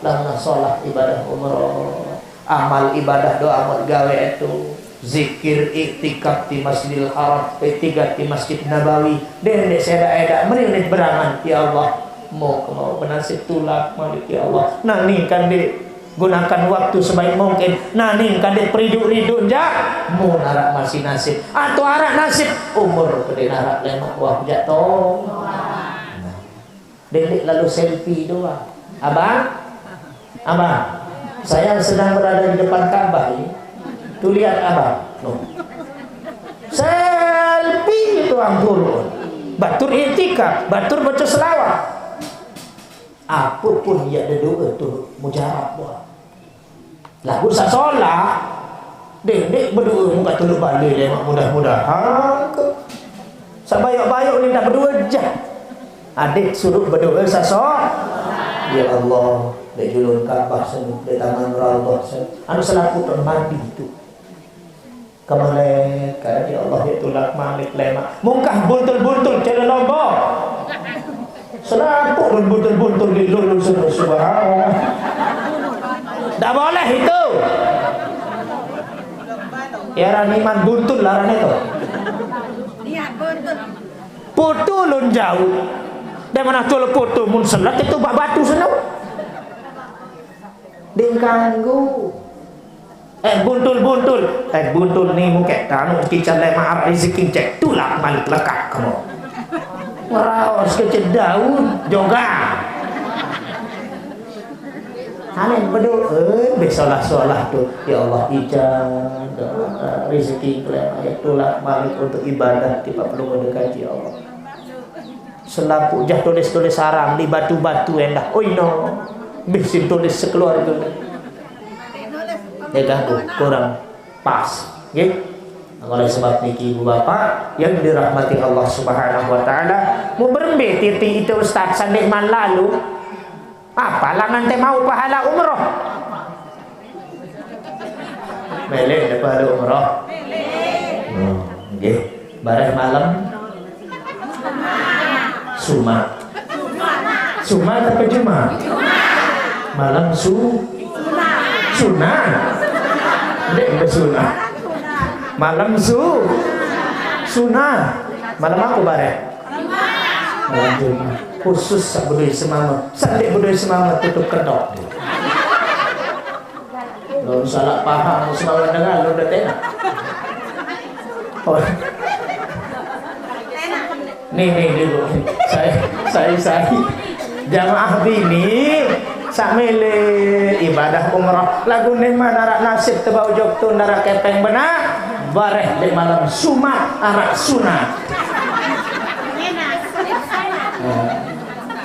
Lama solat ibadah umrah, amal ibadah doa amal gawe itu. Zikir iktikaf di Masjidil Haram, iktikaf di Masjid Nabawi, dan seda-eda merinit berangan ya Allah, mau benasib tulak malik ya Allah. Nah ni kan gunakan waktu sebaik mungkin. Nah ni kan peridu-ridu jak mau narak masih nasib atau arak nasib umur kede narak lemak wah jatuh. Delik lalu selfie doang. Abang, saya sedang berada di depan Ka'bah ini. Tuh lihat abang, no. Selfie itu ampun. Batur itikaf, batur baca selawat. Apapun ya ada doa tu mujarab doa. Lagu sasolah, dek berdoa muka tulu balik lemak mudah-mudahan. Sabayok-bayok ni tak berdoa jah. Adik suruh berdoa sasolah. Ya Allah, dek julun Ka'bah senu, dek taman Raudhah senu. Anu selaku ton mandi itu. Kemalek, ya Allah itu lak malik lemak. Mungkah buntul-buntul cara lombok. Selaku dan buntul-buntul di lulus subhanallah. Tak boleh itu. Ya raniman buntul laran itu. Lihat buntul. Putu lun jauh. Dan mana tu putu mun selat itu batu sana. Dengkanggu. Buntul-buntul. Buntul ni mungkin tanu kicau lemak rezeki cek tulak balik lekak kamu. Merawas kecil daun joga. Kalian berdoa besolah-solah tu. Ya Allah ijab rezeki lemak tulak balik untuk ibadah tidak perlu mendekati ya Allah. Selapu jah tulis-tulis sarang di batu-batu endah. Oh no. Bisin tulis sekeluar itu. Kurang pas. Okay? Oleh sebab niki ibu bapak yang dirahmati Allah Subhanahu wa taala, mau berembe titi itu Ustaz sandek man lalu. Apa langan teh mau pahala umroh? Melek ada pahala umroh. Nggih. Bareng malam Suma. Suma apa Juma? Malam Sunnah. Dek bersunah. Malam sunnah. Malam aku bareng. Malam Jumat. khusus sak bedoi semama sandek bedoi semama tutup kedok lo salah paham semama dengan lo udah tenak oh. nih dulu saya jamaah bini sakmele ibadah umrah lagu nema narak nasib tebau jok tu narak kepeng benak bareh di malam sumat arak sunat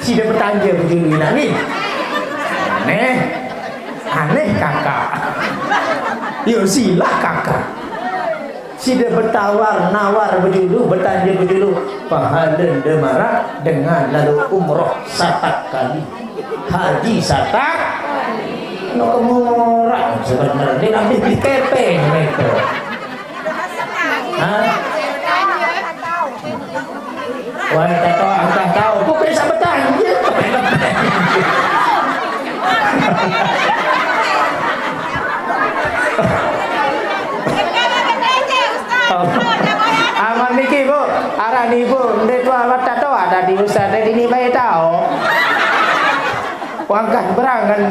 si dia bertanya begini nih aneh kakak yuk silah kakak si dia nawar berjulu bertanya berjulu pahala demara dengan lalu umroh satak kali haji satak no kemurah sebenarnya dia ambil di kepeng mereka wah tak tahu pokoknya saya bertanya aman niki bu arah ni bu ndek tua watak tu ada di ustaz dari ni baik tahu wangkah berangan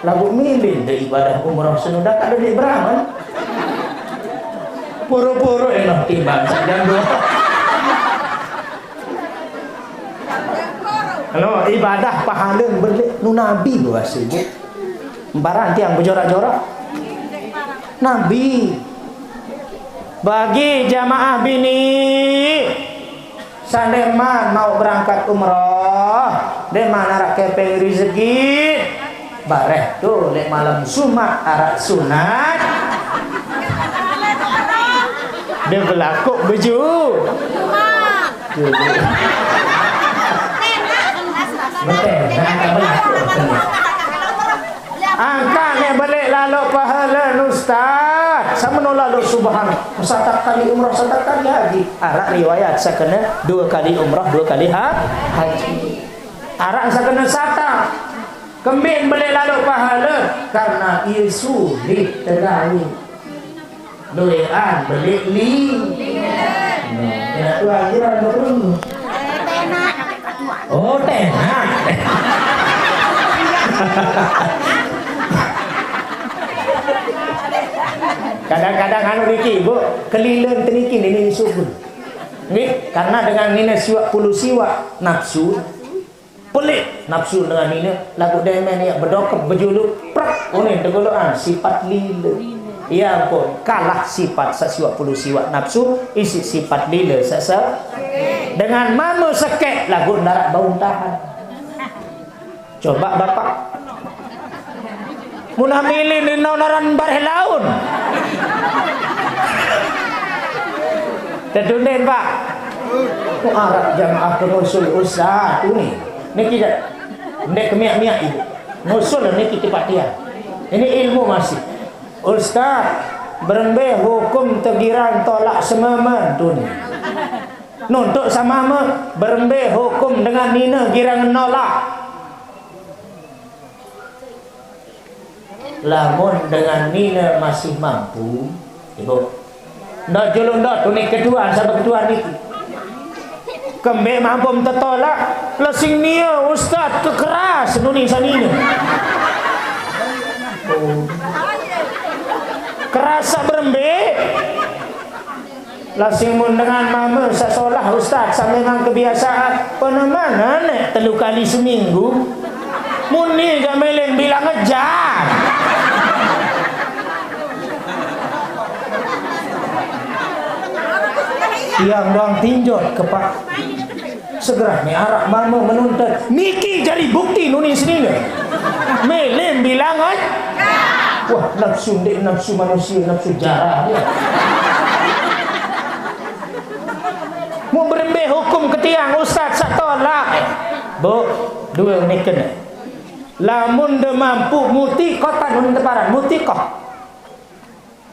lagu milih dari ibadah umrah senudah ada di berangan puru-puru enak timbang saja dua halo ibadah pahala belik nu nabi gua sibuk embaran tiang berjorak-jorak nabi bagi jamaah bini sandeman mau berangkat umroh deman arak kepeng rezeki bareh tuh lek malam sumat arak sunat dia berlaku baju angka ni balik lalu pahala ustaz sama lalu subhan satak kali umrah satak kali haji arak riwayat sakena 2 kali umrah 2 kali haji arak sakena satak kembing balik lalu pahala karena isu diterlalu dolean balik li ya tu akhiran dulu oh tenak kadang-kadang anu niki bu keliling teniki ini subun nggih karena dengan nina siwak puluh siwak nafsu pelik nafsu dengan nina lagu demen ya bedokep bejulu prak ini tegoloan sifat lila iya pun kalah sifat siwak puluh siwak nafsu isi sifat lila sasa dengan mama sekek lagu darat bau tahan coba bapak munah milih di naran bareh laun tetunden pak ku arah jamaah pengusul usaha tu ni kita ndek kemiak-miak ibu ngusul ni kita patian ini ilmu masih ustaz berembe hukum tegiran tolak semaman tu ni nuntuk sama berembe hukum dengan nina girang nolak lamun dengan nina masih mampu ibu ndak julung ndak tu ni kedua sampai kedua ni kembe mampu tertolak lesing nia ustaz kekeras nuni sanina kerasa berembe lasing mun dengan mama sasolah ustaz sampai dengan kebiasaan penemanan telu kali seminggu muni gameleng bilang ngejar yang doang tinjot ke pak segera nih arak mama menuntut niki jadi bukti nuni sini meleng bilang wah nafsu dek nafsu manusia nafsu jarah ya. Mau berembe hukum ketiang ustaz sak tolak bu dua ni kena lamun de mampu muti kotan mun teparan muti kok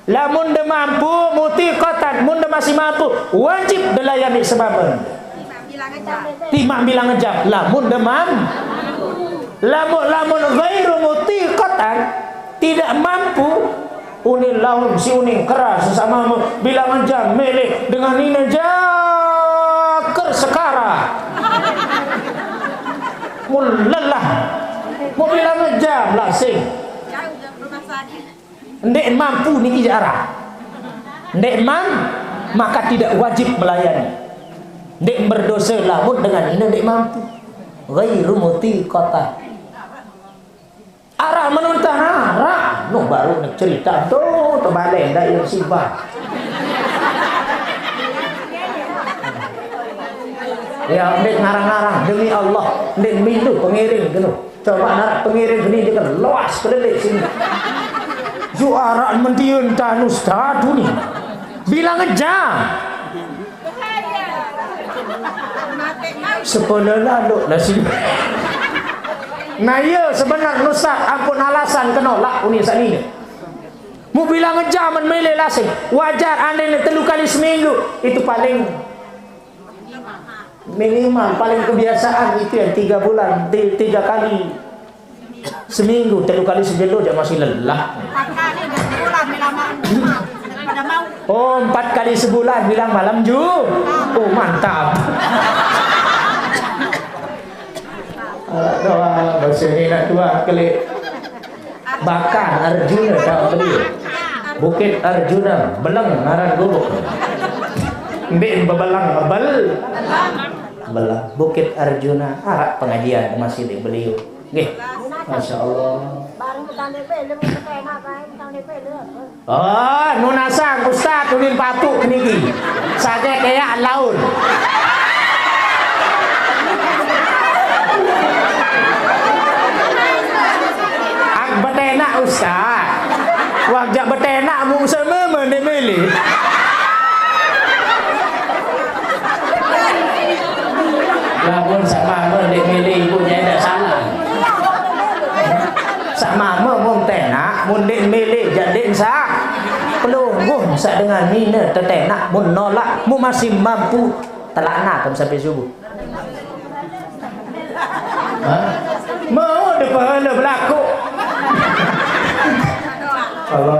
lamun de mampu muti kotan mun de masih mampu wajib delayani sebaben timah bilang ngejam lamun de mampu lamun ghairu muti kotan tidak mampu unin laun si uning keras sesama bilang ngejam melek dengan ini jaker sekarang lelah. Mau bilang ngejam lah sing. Ndek mampu niki arah. Ndek maka tidak wajib melayani. Ndek berdosa lamun dengan ini ndek mampu. Ghairu muti kota. Arah menuntah arah. No baru nak cerita tuh terbalik dah yang sibah. Ya, ndek ngarang-ngarang demi Allah, ndek mindu pengiring gitu. Coba narak pengiring gini dia kan luas keliling sini. Juara mentiun tanus tadu nih. Bilang aja. Sepuluh lalu lah sini. Nah iya sebenarnya Ustaz, ampun alasan kenolak uni saat ini. Mau bilang aja menmilih lasing. Wajar anda ini 3 kali seminggu itu paling minimal, paling kebiasaan itu yang 3 bulan 3 kali seminggu, 3 kali seminggu dia masih lelah. 4 kali sebulan bilang pada mau. Oh 4 kali sebulan bilang malam ju. Oh mantap. Doa bahasa ini nak tua kali bahkan Arjuna tak beli Bukit Arjuna belang ngaran gubuk mbin bebelang belang Bukit Arjuna arak pengajian masih di beliau nggih Masya Allah. Oh nunasang Ustaz tunin patuk niki saja kayak laun. Betenak Ustaz. Wajak betenak mu semua mendemeli. Lamun sama mendemeli punya tidak salah. Sama mun tenak mun demeli jadi sah. Pelungguh sak dengan mina tetenak mun nolak mu masih mampu telakna sampai subuh. Mau depan berlaku. Kalau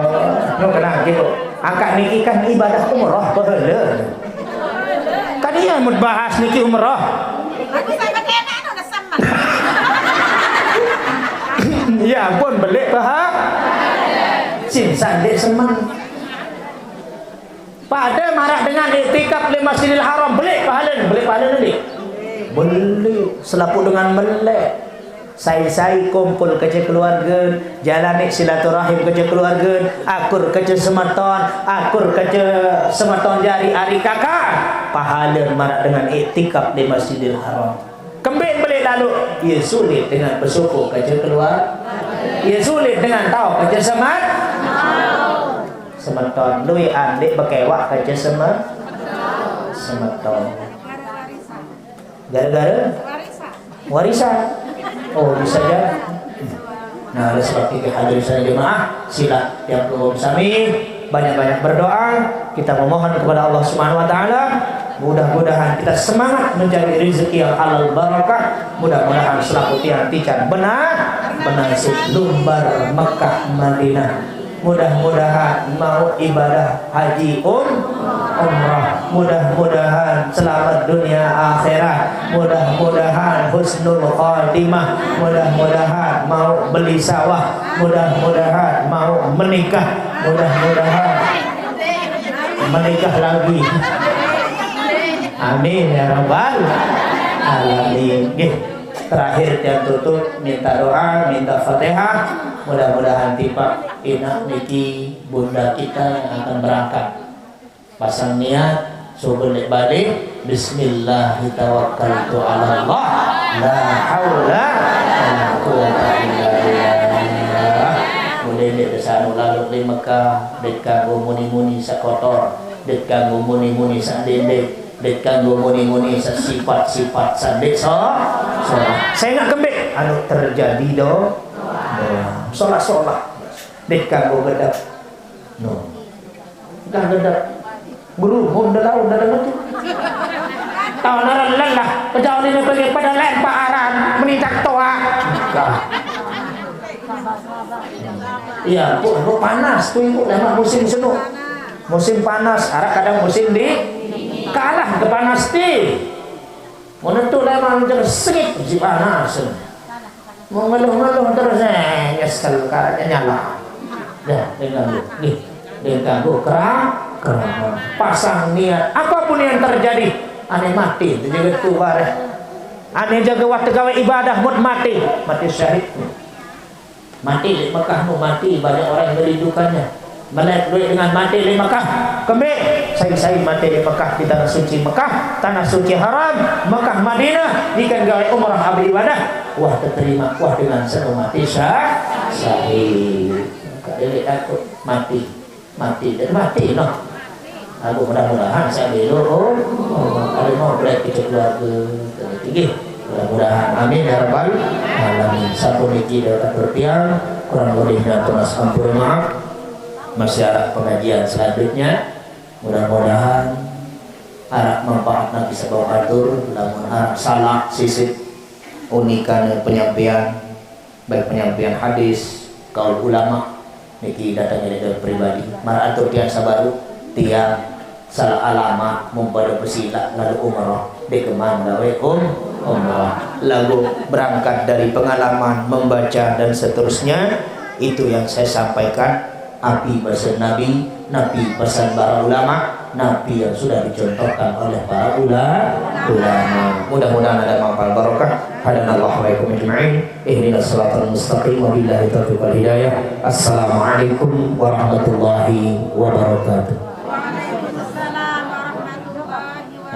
no kena gitu, angkat niki kan ibadah umrah pahala. Kan dia mau bahas niki umrah. Aku sampai kena no sama. Ya pun belik paham. Cinsan dek seman. Pada marah dengan iktikaf di Masjidil Haram belik pahala ni. Belik selaput dengan melek. Saya kumpul kerja keluarga, jalani silaturahim kerja keluarga, akur kerja sematon jari hari kakak, pahala marak dengan iktikaf di Masjidil Haram. Kembali balik lalu, ia sulit dengan bersyukur kerja keluar, ia sulit dengan tahu kerja sematon, lui andik berkewak kerja sematon. Gara-gara warisan. Oh bisa jadi. Nah oleh sebab itu hadirin saya jemaah, sila yang perlu bersami banyak-banyak berdoa, kita memohon kepada Allah Subhanahu wa taala, mudah-mudahan kita semangat mencari rezeki yang halal barakah, mudah-mudahan selaku tiang tican benar lumbar Mekah Madinah. Mudah-mudahan mau ibadah haji umrah, mudah-mudahan selamat dunia akhirat, mudah-mudahan husnul khatimah, mudah-mudahan mau beli sawah, mudah-mudahan mau menikah, mudah-mudahan menikah lagi. Amin ya rabbal alamin. Terakhir yang tutup minta doa, minta Fatihah. Mudah-mudahan tiba inak niki bunda kita yang akan berangkat. Pasang niat, subuh balik. Bismillah tawakkaltu ala Allah. La haula wala quwwata illa billah. Mulai dari sana lalu di Mekah, dekat muni-muni sakotor, dekat muni-muni sadendek. Dekat muni-muni sifat-sifat sadek saya nggak kembali anu terjadi do sholat dekat gedap no kan gedap guru honda lau dah dengar tu tahu naran lah pejauh ini pergi pada lain Pak Aran menindak toa iya bu panas tu ibu lama musim senu musim panas arah kadang musim di kalah ke panas ti menentu lama macam sengit si panas mau ngeluh-ngeluh terus nyesel karena nyala. Dah dengan nih dengan kerang pasang niat apapun yang terjadi aneh mati itu juga tua deh. Aneh jaga waktu gawe ibadah mati syahid. Mati di Mekah mati banyak orang yang merindukannya. Melek duit dengan mati di Mekah. Kembali saya mati di Mekah di tanah suci Mekah, tanah suci haram, Mekah Madinah, jika gawe umrah abdi ibadah, wah terterima, wah dengan senang mati syahid. Kadang takut mati dan mati noh. Aku mudah-mudahan saya dulu kalau mau boleh kita keluar ke tinggi. Mudah-mudahan amin ya rabbal alamin. Sampun iki dapat berpiang kurang lebihnya tunas ampun maaf. Masih ada pengajian selanjutnya. Mudah-mudahan harap manfaatna bisa bawa atur, namun harap salah sisip unikan penyampaian baik penyampaian hadis kaul ulama niki datangnya dari pribadi mar atur tiang sabaru tiang salah alamat mempada pesila lalu umrah di kemana gawe umrah lalu berangkat dari pengalaman membaca dan seterusnya. Itu yang saya sampaikan. Nabi pesan Nabi pesan para ulama, Nabi yang sudah dicontohkan oleh para ulama. Mudah-mudahan ada manfaat barokah. Hadanallahu wa iyyakum ajma'in. Ihdinas siratal mustaqim wa billahi taufiq wal hidayah. Assalamualaikum warahmatullahi wabarakatuh.